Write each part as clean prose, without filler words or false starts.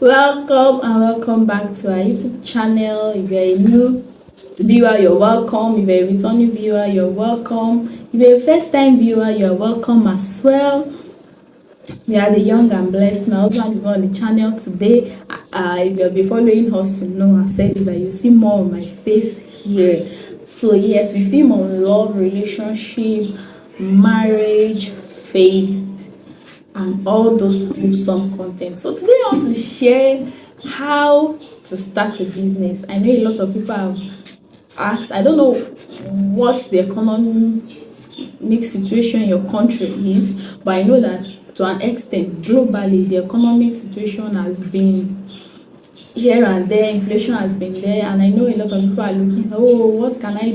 Welcome and welcome back to our YouTube channel. If you're a new viewer, you're welcome. If you're a returning viewer, you're welcome. If you're a first time viewer, you're welcome as well. We are the young and blessed. My husband is not on the channel today. If you'll be following us, you know I said that you see more of my face here. So yes, we film on love, relationship, marriage, faith, and all those wholesome content. So today I want to share how to start a business. I know a lot of people have asked, I don't know what the economic situation in your country is, but I know that to an extent globally the economic situation has been here and there, inflation has been there, and I know a lot of people are looking, oh, what can I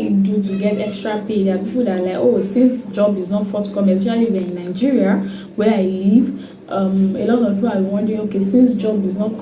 do to get extra pay? There are people that are like, oh, since job is not forthcoming, especially in Nigeria where I live, a lot of people are wondering, okay, since job is not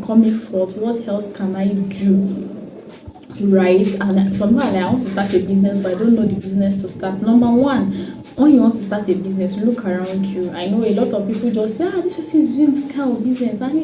coming forth, what else can I do? Right? And somehow like, I want to start a business, but I don't know the business to start. Number one, when you want to start a business, look around you. I know a lot of people just say, this person is doing this kind of business and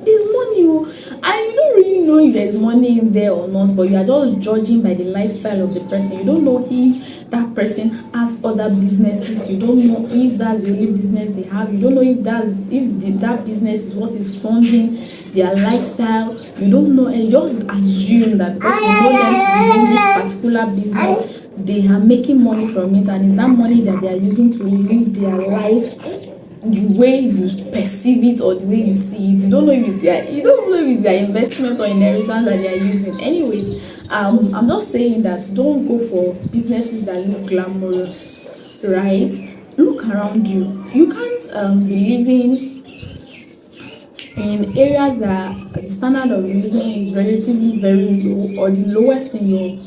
there's money, and you don't really know if there's money in there or not, but you are just judging by the lifestyle of the person. You don't know if that person has other businesses. You don't know if that's the only business they have. You don't know if that business is what is funding their lifestyle. You don't know, and you just assume that because you know them to be doing this particular business, they are making money from it, and it's that money that they are using to live their life the way you perceive it or the way you see it. You don't know if it's their investment or inheritance that they are using. Anyways, I'm not saying that don't go for businesses that look glamorous, right? Look around you. You can't be living in areas that the standard of living is relatively very low or the lowest in your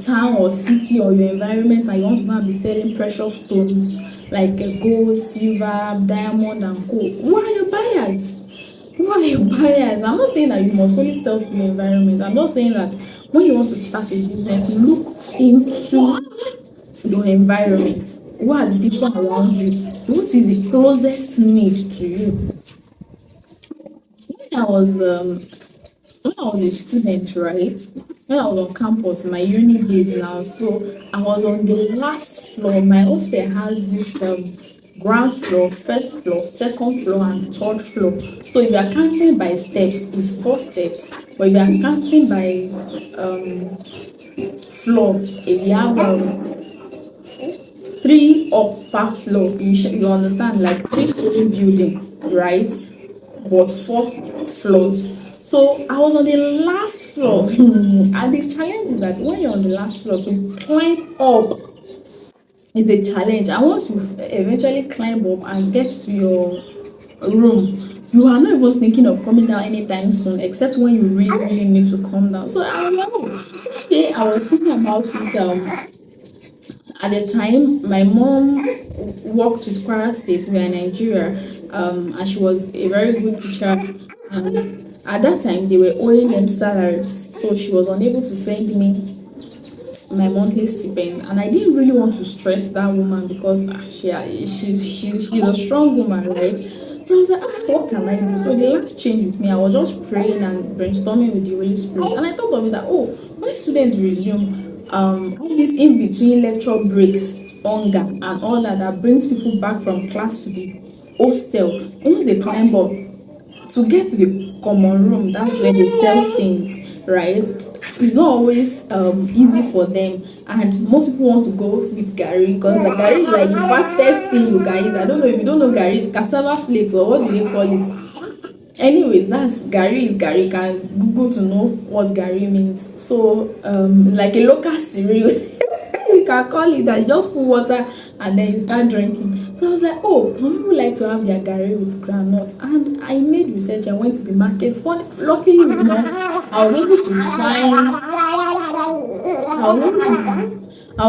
town or city or your environment, and you want to go and be selling precious stones like gold, silver, diamond and gold. Who are your buyers? I'm not saying that you must only sell to your environment. I'm not saying that when you want to start a business, look into your environment. Who are the people around you? What is the closest need to you? when I was um when I was a student, right? When I was on campus, my uni days now, so I was on the last floor. My hostel has this ground floor, first floor, second floor, and third floor. So if you are counting by steps, it's 4 steps. But if you are counting by floor, if you have 3 upper floor, you understand, like 3-story building, right? But 4 floors. So I was on the last floor, and the challenge is that when you're on the last floor, to climb up is a challenge. And once you eventually climb up and get to your room, you are not even thinking of coming down anytime soon, except when you really need to come down. So I remember today I was thinking about it. At the time, my mom worked with Kwara State, we are in Nigeria, and she was a very good teacher. At that time, they were owing them salaries, so she was unable to send me my monthly stipend, and I didn't really want to stress that woman because she's a strong woman, right? So I was like, what can I do? So the last change with me, I was just praying and brainstorming with the Holy Spirit, and I thought of it that, when students resume all this in between lecture breaks, hunger and all that brings people back from class to the hostel, once they climb up to get to the common room, that's where they sell things, right? It's not always easy for them, and most people want to go with garri because the garri is like the fastest thing you can eat. I don't know if you don't know garri, it's cassava flakes, or what do they call it? Anyways, that's garri is garri. You can Google to know what garri means. So it's like a local cereal. You can call it that. You just put water and then you start drinking. So I was like, some people like to have their garri with groundnut, and I made research. I went to the market. Luckily enough, I was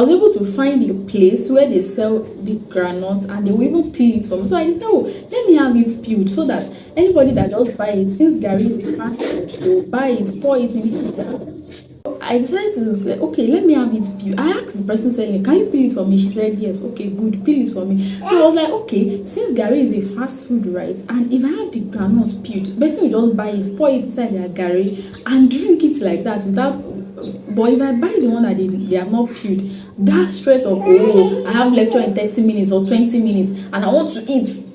able to find a place where they sell the groundnut, and they will even peel it for me. So I decided, let me have it peeled so that anybody that just buy it, since garri is a fast food, they will buy it, pour it into the I decided to say, okay, let me have it peeled. I asked the person selling, can you peel it for me? She said yes. Okay, good, peel it for me. So I was like, okay, since Gary is a fast food, right? And if I have the groundnut peeled, the person will just buy it, pour it inside their Gary and drink it like that without. But if I buy the one that they have not peeled, that stress of, oh, I have lecture in 30 minutes or 20 minutes and I want to eat,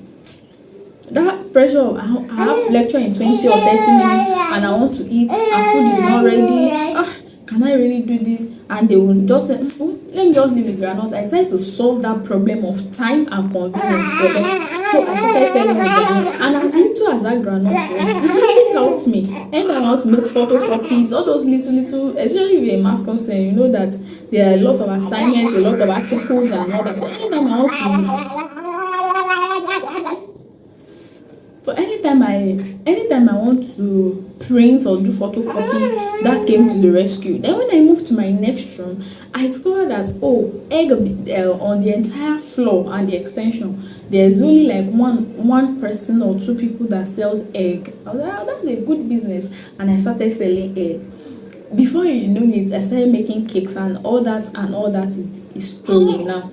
that pressure of I have lecture in 20 or 30 minutes and I want to eat and food is not ready, can I really do this? And they will just say, oh, let me just leave the groundnut. I decided to solve that problem of time and convenience for them. So I started selling the groundnut, and as little as that groundnut was, it really helped me. And I want to make photocopies, all those little, especially with a mass concern, you know that there are a lot of assignments, a lot of articles and all that. So anytime I want to So anytime I want to print or do photocopy, that came to the rescue. Then when I moved to my next room, I discovered that egg on the entire floor and the extension, there's only like one person or two people that sells egg. I was like, that's a good business, and I started selling egg. Before you know it, I started making cakes and all that is story now.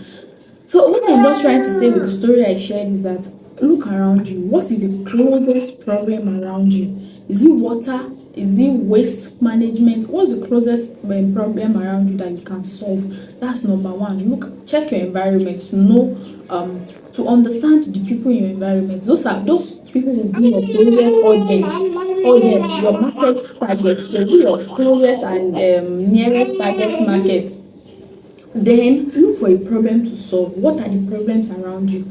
So what I'm just trying to say with the story I shared is that look around you. What is the closest problem around you? Is it water? Is it waste management? What's the closest problem around you that you can solve? That's number one. Look, check your environment to know, to understand the people in your environment. Those people will be your closest audience, your market targets. They'll be your closest and nearest target market. Then look for a problem to solve. What are the problems around you?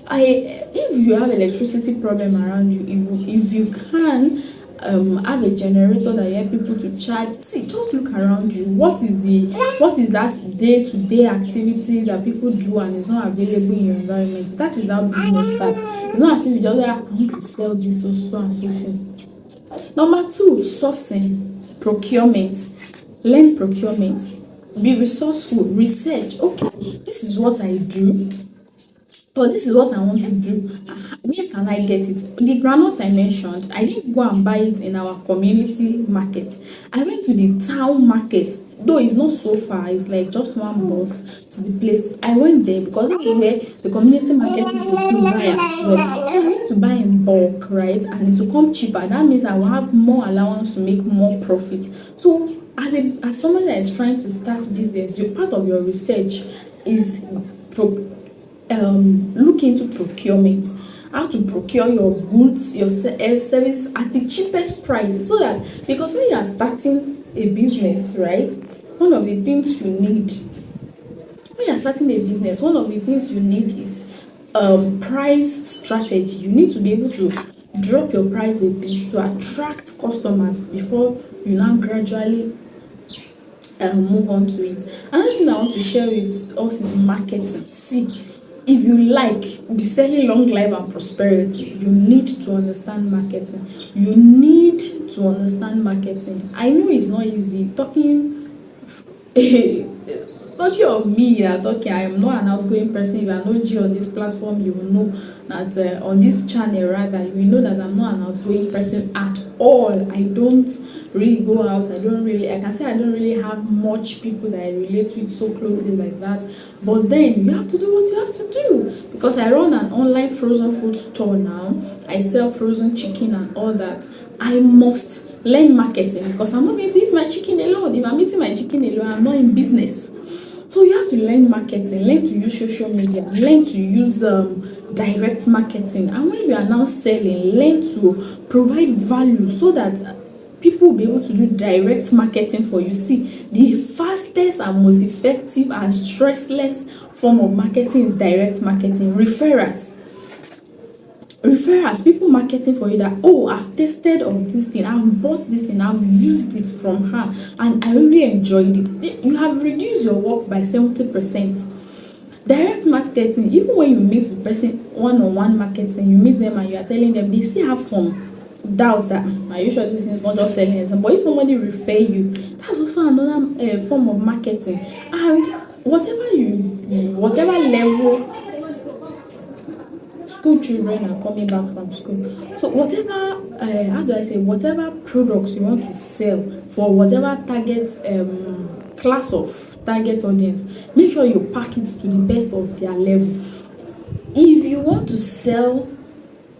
If you have electricity problem around you, if you can have a generator that you help people to charge, just look around you. What is that day-to-day activity that people do and is not available in your environment? That is how business starts. It's not as if you just I need to sell this so and so things. Number two, sourcing, procurement. Learn procurement. Be resourceful. Research. Okay, this is what I do, or this is what I want to do. Where can I get it? The groundnut I mentioned, I didn't go and buy it in our community market. I went to the town market, though it's not so far. It's like just one bus to the place. I went there because that is where the community market people to buy as well. So I need to buy in bulk, right? And it will come cheaper. That means I will have more allowance to make more profit. So as someone that is trying to start business, your part of your research is look into procurement, how to procure your goods, your services at the cheapest price, so that, because when you are starting a business, right, one of the things you need is price strategy. You need to be able to drop your price a bit to attract customers before you now gradually move on to it. Another thing I want to share with us is marketing. See, if you like the selling long life and prosperity, you need to understand marketing. I know it's not easy talking of me. I am not an outgoing person. If I know you on this platform, you will know that on this channel rather, you will know that I'm not an outgoing person at all. I don't really go out. I can say I don't really have much people that I relate with so closely like that. But then you have to do what you have to do, because I run an online frozen food store now. I sell frozen chicken and all that. I must learn marketing, because I'm not going to eat my chicken alone. If I'm eating my chicken alone, I'm not in business. So you have to learn marketing, learn to use social media, learn to use direct marketing. And when you are now selling, learn to provide value so that people will be able to do direct marketing for you. See, the fastest and most effective and stressless form of marketing is direct marketing. Referrals, people marketing for you that, I've tasted of this thing, I've bought this thing, I've used it from her and I really enjoyed it. You have reduced your work by 70%. Direct marketing, even when you meet the person one-on-one marketing, you meet them and you are telling them, they still have some doubts that, are you sure this is not just selling it? But if somebody refer you, that's also another form of marketing. And whatever level school children are coming back from school. So whatever, how do I say, whatever products you want to sell for whatever target class of target audience, make sure you pack it to the best of their level. If you want to sell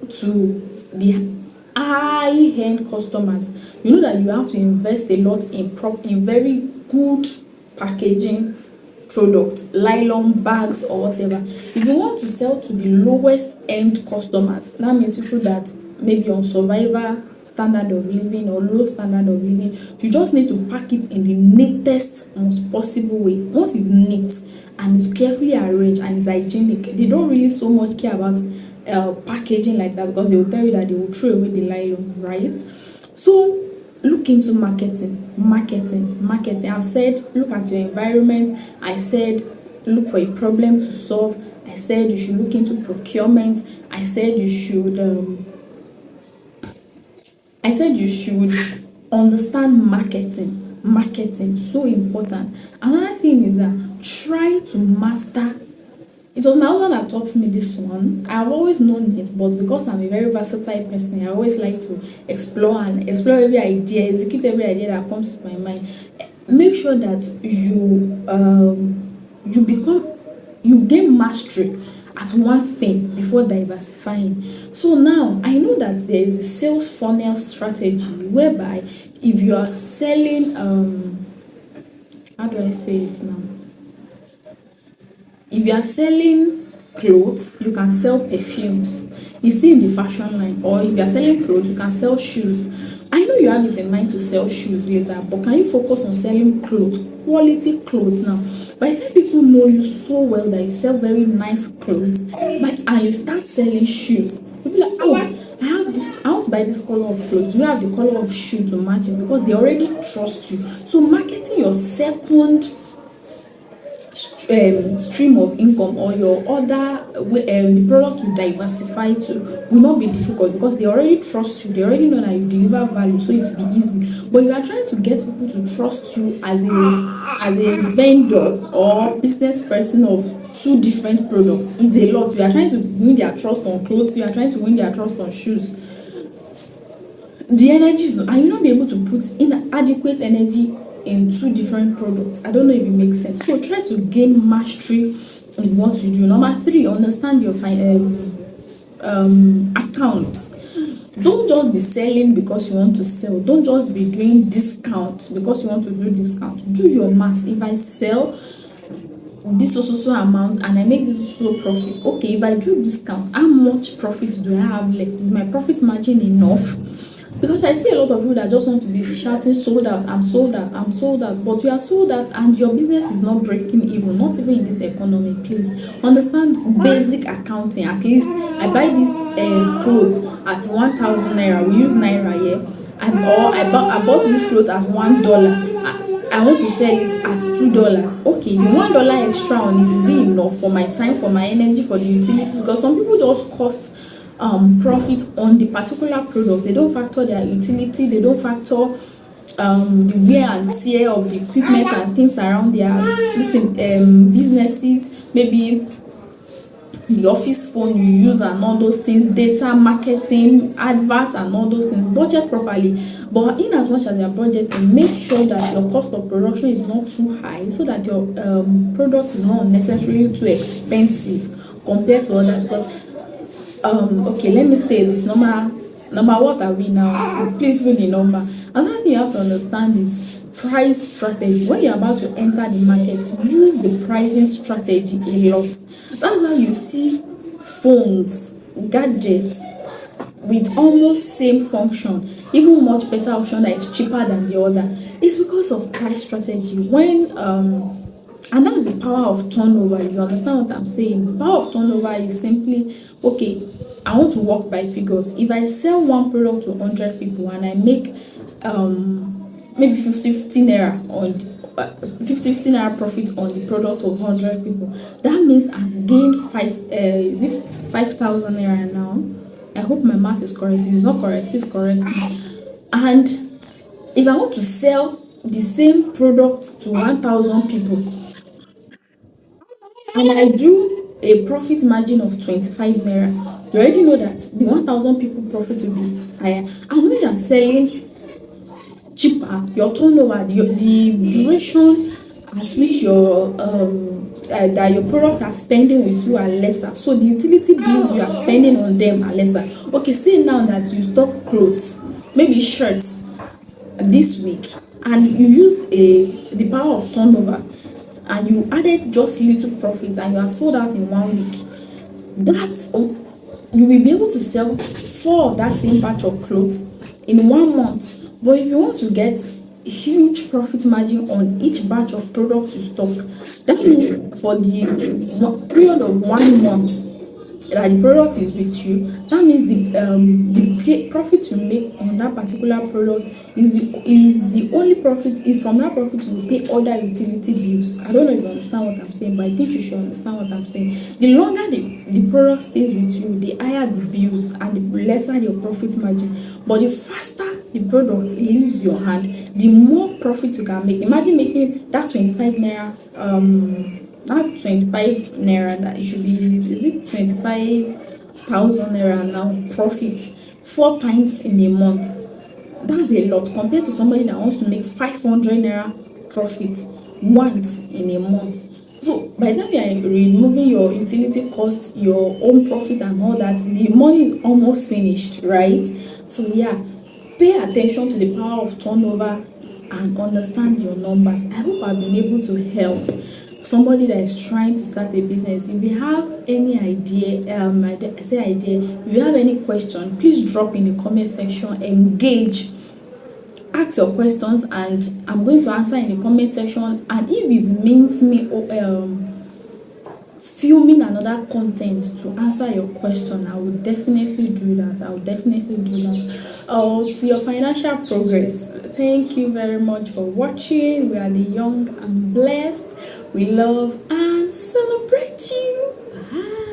to the high-end customers, you know that you have to invest a lot in very good packaging product, nylon bags or whatever. If you want to sell to the lowest end customers, that means people that maybe on survivor standard of living or low standard of living, you just need to pack it in the neatest most possible way. Once it's neat and it's carefully arranged and it's hygienic, they don't really so much care about packaging like that, because they will tell you that they will throw away the nylon, right? So look into marketing. I've said look at your environment. I said look for a problem to solve. I said you should look into procurement. I said you should understand marketing, so important. Another thing is that try to master. It was my husband that taught me this one. I've always known it, but because I'm a very versatile person, I always like to explore every idea, execute every idea that comes to my mind. Make sure that you gain mastery at one thing before diversifying. So now I know that there is a sales funnel strategy whereby if you are selling how do I say it now? If you are selling clothes, you can sell perfumes. It's still in the fashion line. Or if you are selling clothes, you can sell shoes. I know you have it in mind to sell shoes later, but can you focus on selling clothes, quality clothes now? By the time people know you so well that you sell very nice clothes, and you start selling shoes, people be like, oh, I have this, I want to buy this color of clothes. You have the color of shoe to match it, because they already trust you. So marketing your second stream of income, or your other the product you diversify to, will not be difficult, because they already trust you. They already know that you deliver value, so it will be easy. But you are trying to get people to trust you as a vendor or business person of two different products. It's a lot. You are trying to win their trust on clothes, you are trying to win their trust on shoes. The energy is not, and you will not be able to put in adequate energy in two different products. I don't know if it makes sense. So try to gain mastery in what you do. Number 3, understand your account. Don't just be selling because you want to sell. Don't just be doing discount because you want to do discount. Do your math. If I sell this so amount and I make this so profit, okay, if I do discount, how much profit do I have left? Is my profit margin enough? Because I see a lot of people that just want to be shouting sold out, I'm sold out, but you are sold out and your business is not breaking even, not even in this economy. Please understand basic accounting. At least I buy this clothes at 1,000 naira. We use naira here, I bought this clothes at $1. I want to sell it at $2. Okay, the $1 extra on it, is it enough for my time, for my energy, for the utilities? Because some people just cost profit on the particular product. They don't factor their utility, they don't factor the wear and tear of the equipment and things around their businesses, maybe the office phone you use and all those things, data, marketing, adverts and all those things. Budget properly, but in as much as you're budgeting, make sure that your cost of production is not too high, so that your product is not necessarily too expensive compared to others. Because okay, let me say this. Number what are we now? Please read the number. Another thing you have to understand is price strategy. When you're about to enter the market, use the pricing strategy a lot. That's why you see phones, gadgets with almost same function, even much better option that is cheaper than the other. It's because of price strategy. When and that's the power of turnover. You understand what I'm saying? The power of turnover is simply, okay, I want to work by figures. If I sell one product to 100 people and I make maybe 50 naira on 50 naira profit on the product of 100 people, that means I've gained 5,000 naira now. I hope my math is correct. If it's not correct, please correct me. And if I want to sell the same product to 1,000 people, and I do a profit margin of 25 naira, you already know that the 1,000 people profit will be higher. And when you are selling cheaper, your turnover, the duration at which your that your product are spending with you are lesser, so the utility bills you are spending on them are lesser. Okay, say now that you stock clothes, maybe shirts, this week, and you used the power of turnover, and you added just little profit, and you are sold out in 1 week, that you will be able to sell 4 of that same batch of clothes in 1 month. But if you want to get huge profit margin on each batch of products you stock, that means for the period of 1 month that the product is with you, that means the profit you make on that particular product is the only profit. Is from that profit you will pay other utility bills. I don't know if you understand what I'm saying, but I think you should understand what I'm saying. The longer the product stays with you, the higher the bills and the lesser your profit margin. But the faster the product leaves your hand, the more profit you can make. Imagine making that 25 naira not 25 naira, that it should be, is it 25,000 naira now profit 4 times in a month. That's a lot compared to somebody that wants to make 500 naira profit once in a month. So by the time you are removing your utility cost, your own profit and all that, the money is almost finished, right? So yeah, pay attention to the power of turnover and understand your numbers. I hope I've been able to help somebody that is trying to start a business. If you have any idea, if you have any question, please drop in the comment section. Engage, ask your questions, and I'm going to answer in the comment section. And if it means me filming another content to answer your question, I will definitely do that. To your financial progress, thank you very much for watching. We are the young and blessed. We love and celebrate you. Bye.